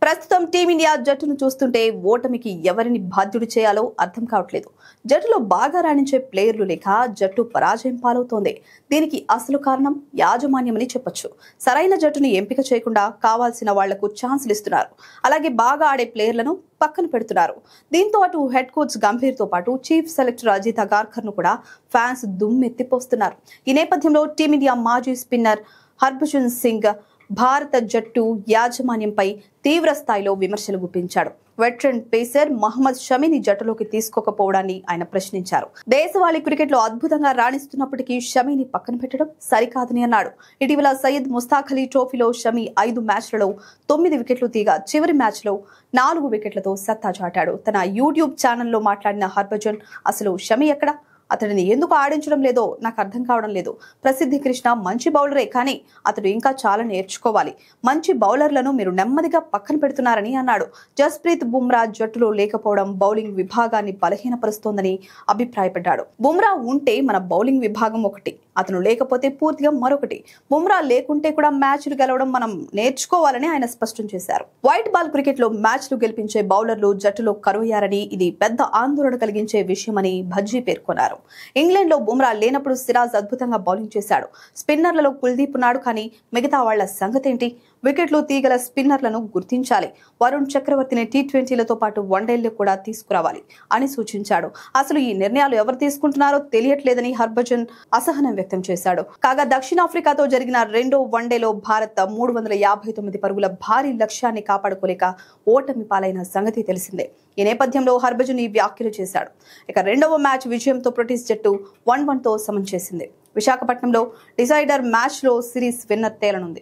ప్రస్తుతం టీమిండియా జట్టును చూస్తుంటే ఓటమికి ఎవరిని బాధ్యుడు చేయాలో అర్థం కావట్లేదు. జట్టులో బాగా రాణించే ప్లేయర్లు లేక జట్టు పరాజయం పాలవుతోంది. దీనికి అసలు కారణం యాజమాన్యమని చెప్పొచ్చు. సరైన జట్టును ఎంపిక చేయకుండా కావాల్సిన వాళ్లకు ఛాన్సులు ఇస్తున్నారు. అలాగే బాగా ఆడే ప్లేయర్లను పక్కన పెడుతున్నారు. దీంతో అటు హెడ్ కోచ్ గంభీర్ తో పాటు చీఫ్ సెలెక్టర్ అజిత్ అగార్కర్ ను కూడా ఫ్యాన్స్ దుమ్మెత్తిపోస్తున్నారు. ఈ నేపథ్యంలో టీమిండియా మాజీ స్పిన్నర్ హర్భజన్ సింగ్ భారత జట్టు యాజమాన్యంపై తీవ్ర స్థాయిలో విమర్శలు గుప్పించాడు. వెటరన్ పేసర్ మహమ్మద్ షమీని జట్టులోకి తీసుకోకపోవడాన్ని ఆయన ప్రశ్నించారు. దేశవాళీ క్రికెట్ లో అద్భుతంగా రాణిస్తున్నప్పటికీ షమీని పక్కన పెట్టడం సరికాదని అన్నాడు. ఇటీవల సయ్యద్ ముస్తాక్ అలీ ట్రోఫీలో షమీ 5 మ్యాచ్లలో 9 వికెట్లు తీగా చివరి మ్యాచ్ లో 4 వికెట్లతో సత్తా చాటాడు. తన యూట్యూబ్ ఛానల్లో మాట్లాడిన హర్భజన్ అసలు షమీ ఎక్కడ, అతడిని ఎందుకు ఆడించడం లేదో నాకు అర్థం కావడం లేదు. ప్రసిద్ధి కృష్ణ మంచి బౌలరే, కానీ అతడు ఇంకా చాలా నేర్చుకోవాలి. మంచి బౌలర్లను మీరు నెమ్మదిగా పక్కన పెడుతున్నారని అన్నాడు. జస్ప్రీత్ బుమ్రా జట్టులో లేకపోవడం బౌలింగ్ విభాగాన్ని బలహీనపరుస్తోందని అభిప్రాయపడ్డాడు. బుమ్రా ఉంటే మన బౌలింగ్ విభాగం ఒకటి, అతను లేకపోతే పూర్తిగా మరొకటి. బుమ్రా లేకుంటే కూడా మ్యాచ్లు గెలవడం మనం నేర్చుకోవాలని ఆయన స్పష్టం చేశారు. వైట్ బాల్ క్రికెట్ లో మ్యాచ్లు గెలిపించే బౌలర్లు జట్టులో కరువయ్యారని, ఇది పెద్ద ఆందోళన కలిగించే విషయమని భజ్జీ పేర్కొన్నారు. ఇంగ్లాండ్ లో బుమ్రా లేనప్పుడు సిరాజ్ అద్భుతంగా బౌలింగ్ చేశాడు. స్పిన్నర్లలో కుల్దీప్ ఉన్నాడు, కానీ మిగతా వాళ్ల సంగతేంటి? వికెట్లు తీగల స్పిన్నర్లను గుర్తించాలి. వరుణ్ చక్రవర్తిని టీ20లతో పాటు వన్డేల్లో కూడా తీసుకురావాలి అని సూచించాడు. అసలు ఈ నిర్ణయాలు ఎవరు తీసుకుంటున్నారో తెలియట్లేదని హర్భజన్ అసహనం వ్యక్తం చేశాడు. కాగా దక్షిణాఫ్రికాతో జరిగిన రెండో వన్డేలో భారత్ 359 పరుగుల భారీ లక్ష్యాన్ని కాపాడుకోలేక ఓటమి పాలైన సంగతి తెలిసిందే. ఈ నేపథ్యంలో హర్భజన్ ఈ వ్యాఖ్యలు చేశాడు. ఇక రెండవ మ్యాచ్ విజయంతో బ్రిటిష్ జట్టు 1-1తో సమం చేసింది. విశాఖపట్నంలో డిసైడర్ మ్యాచ్ లో సిరీస్ విన్నర్ తేలనుంది.